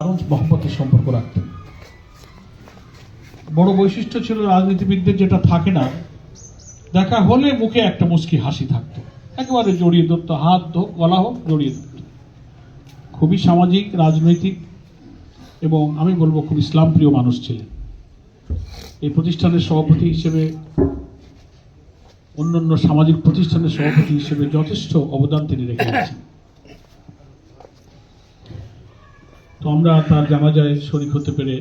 মহব্বতের সম্পর্ক রাখতেন। বড় বৈশিষ্ট্য ছিল রাজনীতিবিদদের, যেটা থাকে না, দেখা হলে মুখে একটা মুচকি হাসি থাকতো, একেবারে জড়িয়ে ধরতো, হাত হোক গলা হোক জড়িয়ে ধরতো। খুবই সামাজিক, রাজনৈতিক এবং আমি বলবো খুব ইসলাম প্রিয় মানুষ ছিলেন। এই প্রতিষ্ঠানের সভাপতি হিসেবে, অন্যান্য সামাজিক প্রতিষ্ঠানের সভাপতি হিসেবে যথেষ্ট অবদান তিনি রেখে গেছেন। তো আমরা তার জানাজায় শরীক হতে পেরে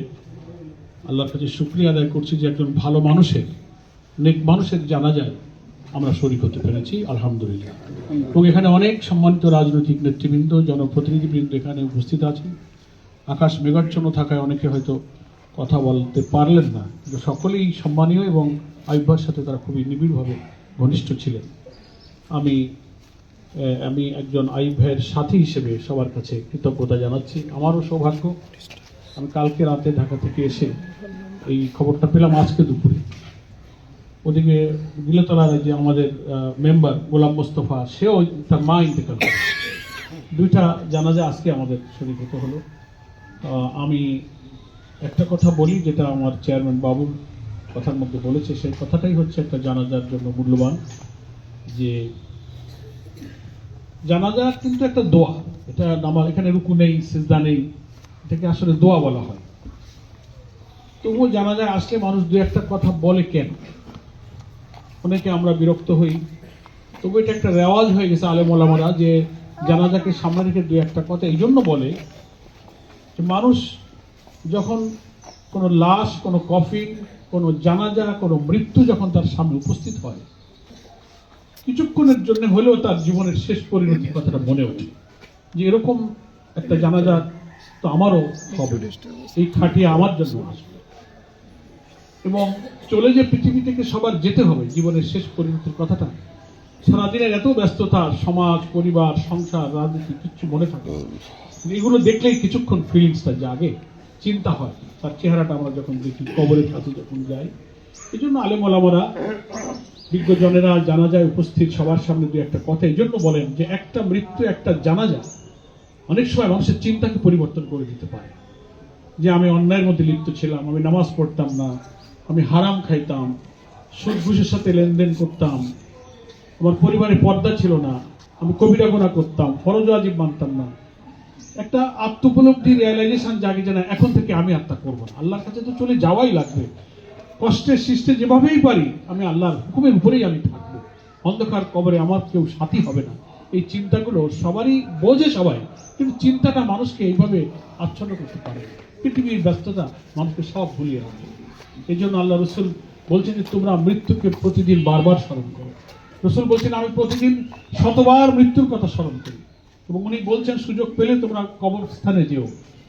আল্লাহর কাছে শুকরিয়া আদায় করছি যে একজন ভালো মানুষের, নেক মানুষের জানাজায় আমরা শরীক হতে পেরেছি, আলহামদুলিল্লাহ। এবং এখানে অনেক সম্মানিত রাজনৈতিক নেতৃবৃন্দ, জনপ্রতিনিধিবৃন্দ এখানে উপস্থিত আছেন। আকাশ মেঘাচ্ছন্ন থাকায় অনেকে হয়তো কথা বলতে পারলেন না, কিন্তু সকলেই সম্মানীয় এবং আইয়ুবের সাথে তারা খুবই নিবিড়ভাবে ঘনিষ্ঠ ছিলেন। আমি একজন আইয়ুব ভাইয়ের সাথী হিসেবে সবার কাছে কৃতজ্ঞতা জানাচ্ছি। আমারও সৌভাগ্য, আমি কালকে রাতে ঢাকা থেকে এসে এই খবরটা পেলাম আজকে দুপুরে। ওদিকে গিলেতলার যে আমাদের মেম্বার গোলাম মোস্তফা, সেও তার মা ইন্তেকাল করে। দুইটা জানাজা আজকে আমাদের শরীক হতে হলো। আমি একটা কথা বলি, যেটা আমার চেয়ারম্যান বাবুর কথার মধ্যে বলেছে, সেই কথাটাই হচ্ছে একটা জানাজার জন্য মূল্যবান। যে জানাজা কিন্তু একটা দোয়া, এটা নামাজ, এখানে রুকু নেই, সিজদা নেই, এটাকে আসলে দোয়া বলা হয়। তবুও জানাজায় আসলে মানুষ দু একটা কথা বলে কেন, অনেকে আমরা বিরক্ত হই। তবু এটা একটা রেওয়াজ হয়ে গেছে আলেম ওলামারা, যে জানাজাকে সামনে রেখে দু একটা কথা এই জন্য বলে যে মানুষ যখন কোনো লাশ, কোনো কফিন, কোনো জানাজা, কোনো মৃত্যু যখন তার সামনে উপস্থিত হয়, কিছুক্ষণের জন্য হলেও তার জীবনের শেষ পরিণতির কথাটা মনে ওঠে, যে এরকম একটা জানাজা তো আমারও হবে, এই খাটিয়ে আমার জন্য আসবে। এবং চলে যে পৃথিবী থেকে সবার যেতে হবে, জীবনের শেষ পরিণতির কথাটা সারাদিনের এত ব্যস্ততা, সমাজ, পরিবার, সংসার, রাজনীতি কিচ্ছু মনে থাকে, এগুলো দেখলেই কিছুক্ষণ ফিলিংসটা জাগে, চিন্তা হয়। তার চেহারাটা আমরা যখন দেখি, কবরের কাছে যখন যাই, এই জন্য আলেম ওলামারা, বিজ্ঞজনেরা জানাজায় উপস্থিত সবার সামনে দু একটা কথা এই জন্য বলেন যে একটা মৃত্যু, একটা জানাজা অনেক সময় মানুষের চিন্তাকে পরিবর্তন করে দিতে পারে। যে আমি অন্যায়ের মধ্যে লিপ্ত ছিলাম, আমি নামাজ পড়তাম না, আমি হারাম খাইতাম, সুদ ঘুষের সাথে লেনদেন করতাম, আমার পরিবারে পর্দা ছিল না, আমি কবিরা গুনাহ করতাম, ফরজ ওয়াজিব মানতাম না। একটা আত্মোপলব্ধি, রিয়েলাইজেশন জাগে যে না, এখন থেকে আমি আত্মা করবো না, আল্লাহর কাছে তো চলে যাওয়াই লাগবে, কষ্টে সৃষ্টে যেভাবেই পারি আমি আল্লাহর হুকুমের উপরেই আমি থাকবো, অন্ধকার কবরে আমার কেউ সাথী হবে না। এই চিন্তাগুলো সবারই বোঝে সবাই, কিন্তু চিন্তাটা মানুষকে এইভাবে আচ্ছন্ন করতে পারে। পৃথিবীর ব্যস্ততা মানুষকে সব ভুলিয়ে রাখে। এই জন্য আল্লাহ রসুল বলছেন যে তোমরা মৃত্যুকে প্রতিদিন বারবার স্মরণ করো। রসুল বলছেন আমি প্রতিদিন শতবার মৃত্যুর কথা স্মরণ করি। এবং উনি বলছেন সুযোগ পেলে তোমরা কবরস্থানে যেও,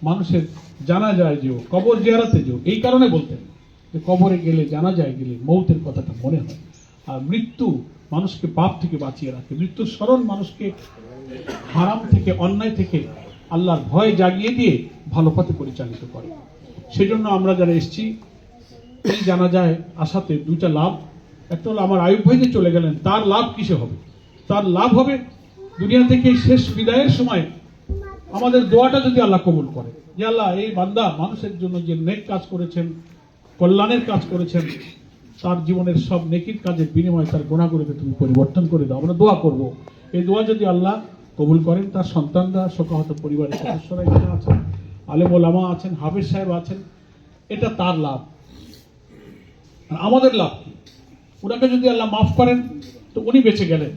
মানুষের জানাজায় যেও, কবর জিয়ারতে যেও। এই কারণে বলতেন যে কবরে গেলে, জানাজায় গেলে মৌতের কথাটা মনে হয়। আর মৃত্যু মানুষকে পাপ থেকে বাঁচিয়ে রাখে। মৃত্যুর স্মরণ মানুষকে হারাম থেকে, অন্যায় থেকে আল্লাহর ভয় জাগিয়ে দিয়ে ভালো পথে পরিচালিত করে। সেজন্য আমরা যারা এসেছি, এই জানাজায় আসাতে দুইটা লাভ। একটা হলো আমার আইয়ুব ভাই যে চলে গেলেন, তার লাভ কিসে হবে? তার লাভ হবে দুনিয়া থেকে শেষ বিদায়ের সময় আমাদের দোয়াটা যদি আল্লাহ কবুল করে, যে আল্লাহ এই বান্দা মানুষের জন্য যে নেক কাজ করেছেন, কল্যাণের কাজ করেছেন, তার জীবনের সব নেকির কাজের বিনিময়ে তার গুনাহগুলোকে তুমি পরিবর্তন করে দাও। আমরা দোয়া করব, এই দোয়া যদি আল্লাহ কবুল করেন, তার সন্তানরা, শোকাহত পরিবারের সদস্যরা এখানে আছেন, আলেম ওলামা আছেন, হাফেজ সাহেব আছেন, এটা তার লাভ। আমাদের লাভ কি? ওনাকে যদি আল্লাহ মাফ করেন তো উনি বেঁচে গেলেন।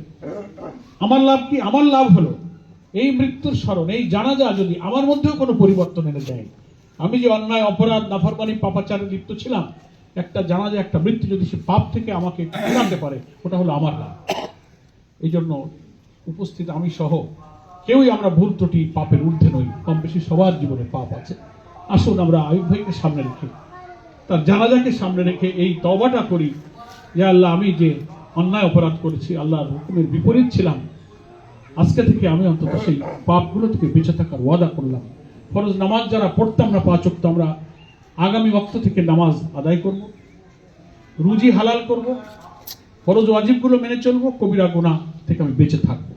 আমার লাভ কি? আমার লাভ হলো এই মৃত্যুর স্মরণ, এই জানাজা যদি আমার মধ্যেও কোনো পরিবর্তন এনে দেয়, আমি যে অন্যায়, অপরাধ, নাফরমানি, পাপাচারে লিপ্ত ছিলাম, একটা জানাজা, একটা মৃত্যু যদি সে পাপ থেকে আমাকে ফেরাতে পারে, ওটা হলো আমার লাভ। এই জন্য উপস্থিত আমি সহ কেউই আমরা ভুল ত্রুটি, পাপের ঊর্ধ্বে নই। কম বেশি সবার জীবনে পাপ আছে। আসুন আমরা আইয়ুব ভাইকে সামনে রেখে, তার জানাজাকে সামনে রেখে এই তওবাটা করি যে আল্লাহ, আমি যে অন্যায় অপরাধ করেছি, আল্লাহর হুকুমের বিপরীত ছিলাম, আজকে থেকে আমি অন্তত সেই পাপগুলো থেকে বেঁচে থাকার ওয়াদা করলাম। ফরজ নামাজ যারা পড়তাম না 5 ওয়াক্ত, আমরা আগামী ওয়াক্ত থেকে নামাজ আদায় করব, রুজি হালাল করব, ফরজ ওয়াজিবগুলো মেনে চলবো, কবিরা গুনাহ থেকে আমি বেঁচে থাকবো।